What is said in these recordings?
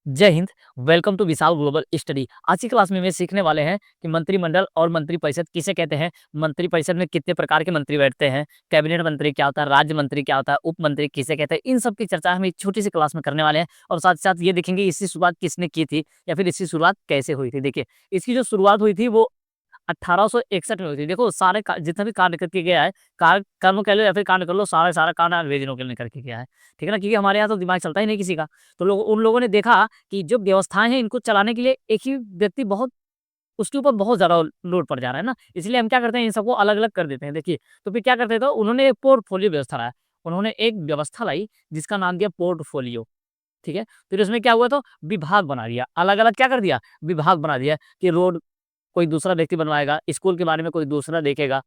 जय Hind. Welcome to Vishal global study. आज की क्लास में सीखने वाले हैं कि मंत्रिमंडल और मंत्रिपरिषद किसे कहते हैं, मंत्रिपरिषद में कितने प्रकार के मंत्री बैठते हैं, कैबिनेट मंत्री क्या होता है, राज्य मंत्री क्या होता है, उप मंत्री किसे कहते हैं, इन सब की चर्चा हम एक छोटी सी क्लास में करने वाले हैं। और साथ साथ ये देखेंगे इसकी शुरुआत किसने की थी या फिर इसकी शुरुआत कैसे हुई थी। देखिए, इसकी जो शुरुआत हुई थी वो 1861 में हुई थी। देखो सारे जितना भी कांड करके गया है, कर्म कह लो या फिर कांड कर लो, सारा कांड अंग्रेजों के ने करके गया है। ठीक है ना, क्योंकि हमारे यहाँ तो दिमाग चलता ही नहीं किसी का। तो उन लोगों ने देखा कि जो व्यवस्थाएं हैं इनको चलाने के लिए एक ही व्यक्ति बहुत उसके ऊपर बहुत ज्यादा लोड पड़ जा रहा है ना, इसलिए हम क्या करते हैं, इन सबको अलग अलग कर देते हैं। देखिए, तो फिर क्या करते थे, उन्होंने एक पोर्टफोलियो व्यवस्था लाया। उन्होंने एक व्यवस्था लाई जिसका नाम दिया पोर्टफोलियो। ठीक है, फिर उसमें क्या हुआ, तो विभाग बना दिया, अलग अलग क्या कर दिया, विभाग बना दिया कि रोड कोई दूसरा व्यक्ति बनवाएगा, स्कूल के बारे में कोई दूसरा देखेगा।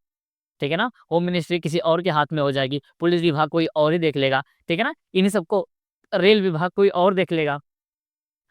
ठीक है ना, होम मिनिस्ट्री किसी और के हाथ में हो जाएगी, पुलिस विभाग कोई और ही देख लेगा। ठीक है ना, इन्हीं सबको रेल विभाग कोई और देख लेगा,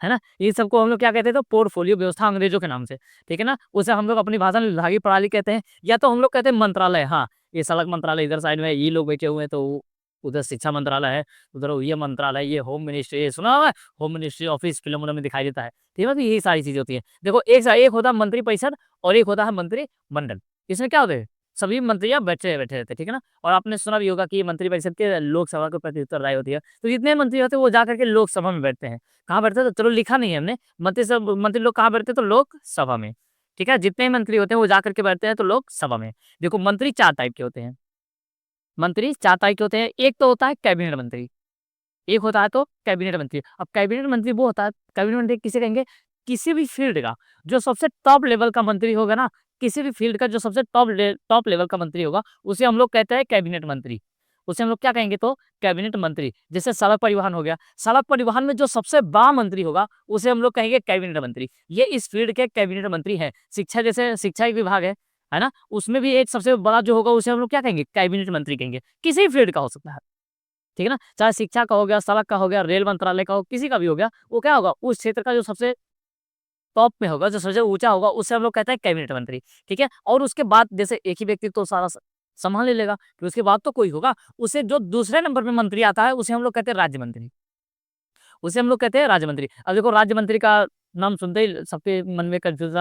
है ना। ये सबको हम लोग क्या कहते हैं, तो पोर्टफोलियो व्यवस्था अंग्रेजों के नाम से। ठीक है ना, उसे हम लोग अपनी भाषा में विभागीय प्रणाली कहते हैं, या तो हम लोग कहते हैं मंत्रालय। हाँ, ये सड़क मंत्रालय इधर साइड में ये लोग बैठे हुए हैं, तो उधर शिक्षा मंत्रालय है, उधर ये मंत्रालय, ये होम मिनिस्ट्री, ये सुना हुआ है, होम मिनिस्ट्री ऑफिस फिल्मों में दिखाई देता है। ठीक है, तो यही सारी चीजें होती है। देखो, एक होता है मंत्रिपरिषद और एक होता है मंत्रिमंडल। इसमें क्या होता है, सभी मंत्रियां बैठे बैठे रहते हैं। ठीक है ना, और आपने सुना भी होगा कि मंत्रिपरिषद के लोकसभा के प्रति उत्तरदायी होती है, तो जितने मंत्री होते हैं वो जाकर के लोकसभा में बैठते हैं। कहाँ बैठते हैं, तो चलो लिखा नहीं है हमने, मंत्री लोग कहाँ बैठते हैं, तो लोकसभा में। ठीक है, जितने मंत्री होते हैं वो जाकर के बैठते हैं तो लोकसभा में। देखो, मंत्री चार टाइप के होते हैं। मंत्री चार टाइप के होते हैं। एक तो होता है कैबिनेट मंत्री, एक होता है तो कैबिनेट मंत्री। अब कैबिनेट मंत्री वो होता है, कैबिनेट मंत्री किसे कहेंगे, किसी भी फील्ड का जो सबसे टॉप लेवल का मंत्री होगा ना, किसी भी फील्ड का जो सबसे टॉप लेवल का मंत्री होगा, उसे हम लोग कहते हैं कैबिनेट मंत्री। उसे हम लोग क्या कहेंगे, तो कैबिनेट मंत्री। जैसे सड़क परिवहन हो गया, सड़क परिवहन में जो सबसे बड़ा मंत्री होगा उसे हम लोग कहेंगे कैबिनेट मंत्री। ये इस फील्ड के कैबिनेट मंत्री है। शिक्षा, जैसे शिक्षा एक विभाग है ना, उसमें भी एक सबसे बड़ा जो होगा उसे हम लोग क्या कहेंगे, कैबिनेट मंत्री कहेंगे। किसी फील्ड का हो सकता है, ठीक है ना, चाहे शिक्षा का हो गया, सड़क का हो गया, रेल मंत्रालय का हो, किसी का भी हो गया, वो क्या होगा, उस क्षेत्र का जो सबसे टॉप में होगा, जो सबसे ऊंचा होगा, उससे हम लोग कहते हैं कैबिनेट मंत्री। ठीक है, और उसके बाद जैसे एक ही व्यक्ति तो सारा संभाल ले लेगा, फिर उसके बाद तो कोई होगा, उसे जो दूसरे नंबर पे मंत्री आता है उसे हम लोग कहते हैं राज्य मंत्री। उसे हम लोग कहते हैं राज्य मंत्री। अब देखो, राज्य मंत्री का नाम सुनते ही सबके मन में कंफ्यूजन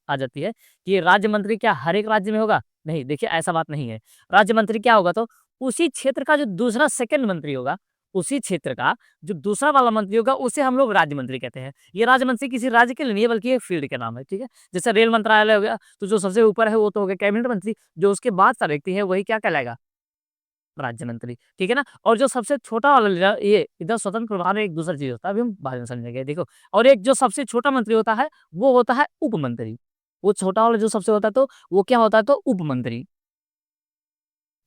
आ जाती है कि ये राज्य मंत्री क्या हर एक राज्य में होगा। नहीं, देखिए ऐसा बात नहीं है। राज्य मंत्री क्या होगा, तो उसी क्षेत्र का जो दूसरा सेकंड मंत्री होगा, उसी क्षेत्र का जो दूसरा वाला मंत्री होगा उसे हम लोग राज्य मंत्री कहते हैं। ये राज्य मंत्री किसी राज्य के लिए नहीं है, बल्कि एक फील्ड के नाम है। ठीक है, जैसे रेल मंत्रालय हो गया, तो जो सबसे ऊपर है वो तो हो गया कैबिनेट मंत्री, जो उसके बाद का व्यक्ति है वही क्या कहलाएगा, राज्य मंत्री। ठीक है ना, और जो सबसे छोटा वाला ये इधर स्वतंत्र प्रभार में एक दूसरा चीज होता है, अभी हम बाद में समझेंगे। देखो, और एक जो सबसे छोटा मंत्री होता है वो होता है उप मंत्री। वो छोटा वाला जो सबसे होता है तो वो क्या होता है, तो उप मंत्री।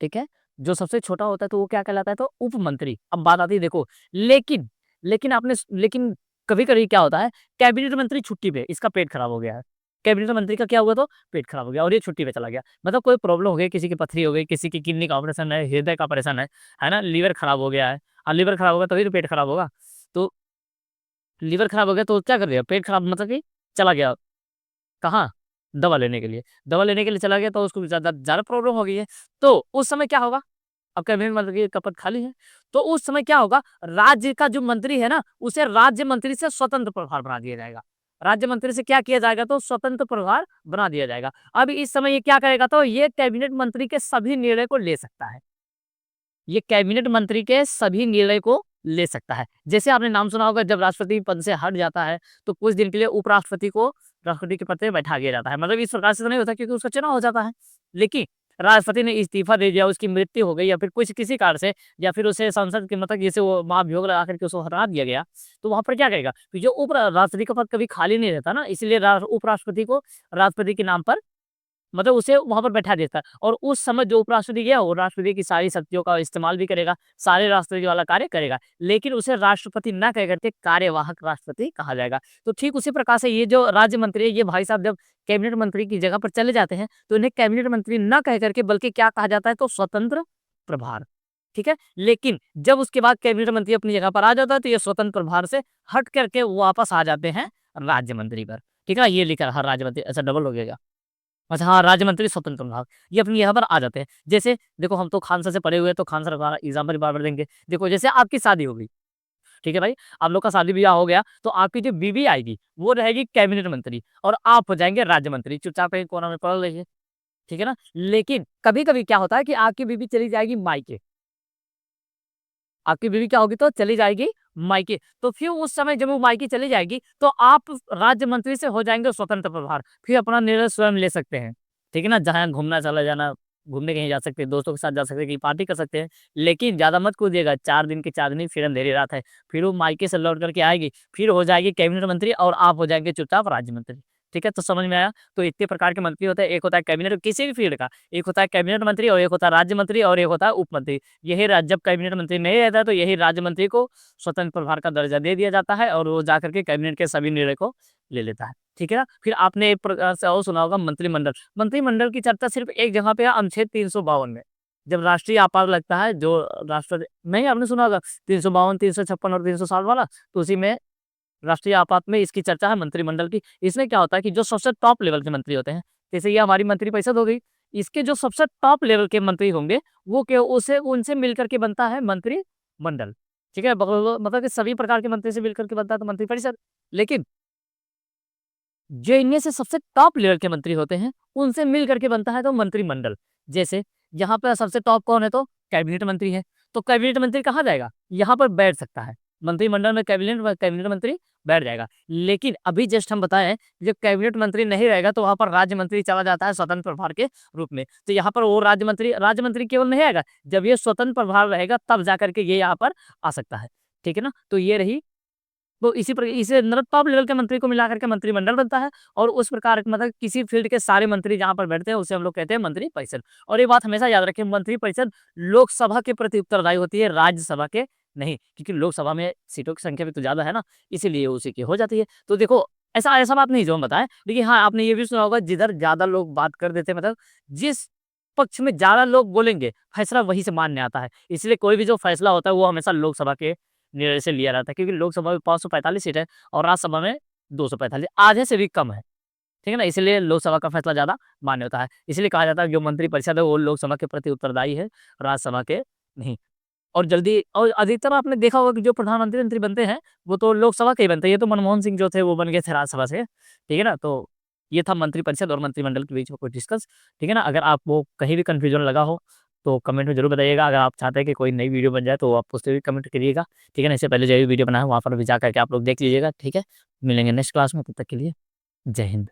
ठीक है, जो सबसे छोटा होता है तो वो क्या कहलाता है, तो उप मंत्री। अब बात आती है, देखो, लेकिन लेकिन कभी कभी क्या होता है, कैबिनेट मंत्री छुट्टी पे, इसका पेट खराब हो गया है। कैबिनेट मंत्री का क्या हुआ, तो पेट खराब हो गया और ये छुट्टी पे चला गया। मतलब कोई प्रॉब्लम हो गई, किसी की पथरी हो गई, किसी की किडनी का ऑपरेशन है, हृदय का ऑपरेशन है ना, लीवर खराब हो गया है। और लीवर खराब होगा तभी तो पेट खराब होगा। तो लीवर खराब हो गया तो क्या कर दिया, पेट खराब मतलब कि चला गया कहाँ, दवा लेने के लिए। दवा लेने के लिए चला गया तो उसको ज्यादा ज्यादा प्रॉब्लम हो गई है। तो उस समय क्या होगा, अब कैबिनेट मंत्री का पद खाली है, तो उस समय क्या होगा, राज्य का जो मंत्री है ना, उसे राज्य मंत्री से स्वतंत्र प्रभार बना दिया जाएगा। राज्य मंत्री से क्या किया जाएगा, तो स्वतंत्र प्रभार बना दिया जाएगा। अब इस समय ये क्या करेगा, तो ये कैबिनेट मंत्री के सभी निर्णय को ले सकता है। ये कैबिनेट मंत्री के सभी निर्णय को ले सकता है। जैसे आपने नाम सुना होगा, जब राष्ट्रपति पद से हट जाता है तो कुछ दिन के लिए उपराष्ट्रपति को राष्ट्रपति के पद पे बैठा दिया जाता है। मतलब इस प्रकार से तो नहीं होता क्योंकि उसका चुनाव हो जाता है, लेकिन राष्ट्रपति ने इस्तीफा दे दिया, उसकी मृत्यु हो गई या फिर कुछ किसी कारण से, या फिर उसे संसद के मतलब जैसे वो महाभियोग लगा करके उसको हटा दिया गया, तो वहां पर क्या करेगा, तो जो उप राष्ट्रपति का पद कभी खाली नहीं रहता ना, इसलिए उपराष्ट्रपति को राष्ट्रपति के नाम पर मतलब उसे वहाँ पर बैठा देता है। और उस समय जो उपराष्ट्रपति गया वो राष्ट्रपति की सारी शक्तियों का इस्तेमाल भी करेगा, सारे राष्ट्रपति वाला कार्य करेगा, लेकिन उसे राष्ट्रपति ना कह करके कार्यवाहक राष्ट्रपति कहा जाएगा। तो ठीक उसी प्रकार से ये जो राज्य मंत्री है, ये भाई साहब जब कैबिनेट मंत्री की जगह पर चले जाते हैं तो इन्हें कैबिनेट मंत्री ना कह करके बल्कि क्या कहा जाता है, तो स्वतंत्र प्रभार। ठीक है, लेकिन जब उसके बाद कैबिनेट मंत्री अपनी जगह पर आ जाता है तो ये स्वतंत्र प्रभार से हट करके वापस आ जाते हैं राज्य मंत्री पर। ठीक है, ये लिखा हर राज्य मंत्री, ऐसा डबल हो गया। अच्छा हाँ, राज्य मंत्री स्वतंत्र विभाग, ये अपनी यहाँ पर आ जाते हैं। जैसे देखो, हम तो खान सर से पढ़े हुए हैं तो खान सर हमारा एग्जाम्पल बार बार देंगे। देखो, जैसे आपकी शादी हो गई, ठीक है भाई, आप लोग का शादी ब्याह हो गया तो आपकी जो बीवी आएगी वो रहेगी कैबिनेट मंत्री और आप हो जाएंगे राज्य मंत्री, चुपचाप कहीं कोना में पढ़ लीजिए, ठीक है ना। लेकिन कभी कभी क्या होता है कि आपकी बीवी चली जाएगी मायके, आपकी बीवी क्या होगी तो चली जाएगी मायके, तो फिर उस समय जब वो मायके चली जाएगी तो आप राज्य मंत्री से हो जाएंगे स्वतंत्र प्रभार, फिर अपना निर्णय स्वयं ले सकते हैं, ठीक है ना। जहाँ घूमना चला जाना, घूमने कहीं जा सकते हैं, दोस्तों के साथ जा सकते हैं, कहीं पार्टी कर सकते हैं, लेकिन ज्यादा मत कूदिएगा, 4 दिन की चांदनी फिर अंधेरी रात है। फिर वो मायके से लौट करके आएगी, फिर हो जाएगी कैबिनेट मंत्री और आप हो जाएंगे चुपचाप राज्य मंत्री, ठीक है। तो समझ में आया, तो इतने प्रकार के मंत्री होते हैं, एक होता है कैबिनेट किसी भी फील्ड का, एक होता है कैबिनेट मंत्री और एक होता है राज्य मंत्री और एक होता है उप मंत्री। यही जब कैबिनेट मंत्री नहीं रहता तो यही राज्य मंत्री को स्वतंत्र प्रभार का दर्जा दे दिया जाता है और वो जाकर के कैबिनेट के सभी निर्णय को ले लेता है, ठीक है ना। फिर आपने एक प्रकार से और सुना होगा मंत्रिमंडल, मंत्रिमंडल की चर्चा सिर्फ एक जगह पे है, अनुच्छेद 352 में, जब राष्ट्रीय आपात लगता है, जो राष्ट्र नहीं आपने सुना होगा 352, 356 और 360 वाला, तो उसी में राष्ट्रीय आपात में इसकी चर्चा है मंत्रिमंडल की। इसमें क्या होता है कि जो सबसे टॉप लेवल के मंत्री होते हैं, जैसे ये हमारी मंत्रिपरिषद हो गई, इसके जो सबसे टॉप लेवल के मंत्री होंगे वो क्या उसे उनसे मिलकर के बनता है मंत्रिमंडल, ठीक है। मतलब कि सभी प्रकार के मंत्री से मिलकर के बनता है तो मंत्रिपरिषद। लेकिन जो इनमें से सबसे टॉप लेवल के मंत्री होते हैं उनसे मिल करके बनता है तो मंत्रिमंडल। जैसे यहाँ पर सबसे टॉप कौन है तो कैबिनेट मंत्री है, तो कैबिनेट मंत्री कहाँ जाएगा, यहाँ पर बैठ सकता है, मंत्रिमंडल में कैबिनेट कैबिनेट मंत्री बैठ जाएगा। लेकिन अभी जस्ट हम बताएं जब कैबिनेट मंत्री नहीं रहेगा तो वहां पर राज्य मंत्री चला जाता है स्वतंत्र प्रभार के रूप में, तो यहाँ पर वो राज्य मंत्री केवल नहीं आएगा, जब ये स्वतंत्र प्रभार रहेगा तब जाकर के ये यहाँ पर आ सकता है, ठीक है ना। तो ये रही, तो इसे मतलब टॉप लेवल के मंत्री को मिलाकर के मंत्रिमंडल बनता है और उस प्रकार मतलब किसी फील्ड के सारे मंत्री जहां पर बैठते हैं उसे हम लोग कहते हैं मंत्री परिषद। और ये बात हमेशा याद रखें, मंत्री परिषद लोकसभा के प्रति उत्तरदायी होती है, राज्यसभा के नहीं, क्योंकि लोकसभा में सीटों की संख्या भी तो ज्यादा है ना, इसीलिए उसी की हो जाती है। तो देखो ऐसा ऐसा बात नहीं जो हम बताएं, लेकिन हाँ आपने ये भी सुना होगा जिधर ज्यादा लोग बात कर देते हैं, मतलब जिस पक्ष में ज्यादा लोग बोलेंगे फैसला वही से मान्य आता है, इसलिए कोई भी जो फैसला होता है वो हमेशा लोकसभा के निर्णय से लिया जाता है, क्योंकि लोकसभा में 545 सीट है और राज्यसभा में 245, आधे से भी कम है, ठीक है ना। इसलिए लोकसभा का फैसला ज्यादा मान्य होता है, इसलिए कहा जाता है जो मंत्रिपरिषद है वो लोकसभा के प्रति उत्तरदायी है, राज्यसभा के नहीं। और जल्दी और अधिकतर आपने देखा होगा कि जो प्रधानमंत्री मंत्री बनते हैं वो तो लोकसभा के ही बनते हैं, ये तो मनमोहन सिंह जो थे वो बन गए थे राज्यसभा से, ठीक है ना। तो ये था मंत्रिपरिषद और मंत्रिमंडल के बीच में कोई डिस्कस, ठीक है ना। अगर आपको कहीं भी कंफ्यूजन लगा हो तो कमेंट में जरूर बताइएगा, अगर आप चाहते हैं कि कोई नई वीडियो बन जाए तो आप उससे भी कमेंट करिएगा, ठीक है ना। इससे पहले जो भी वीडियो बनाया है वहाँ पर भी जा करके आप लोग देख लीजिएगा, ठीक है। मिलेंगे नेक्स्ट क्लास में, तब तक के लिए जय हिंद।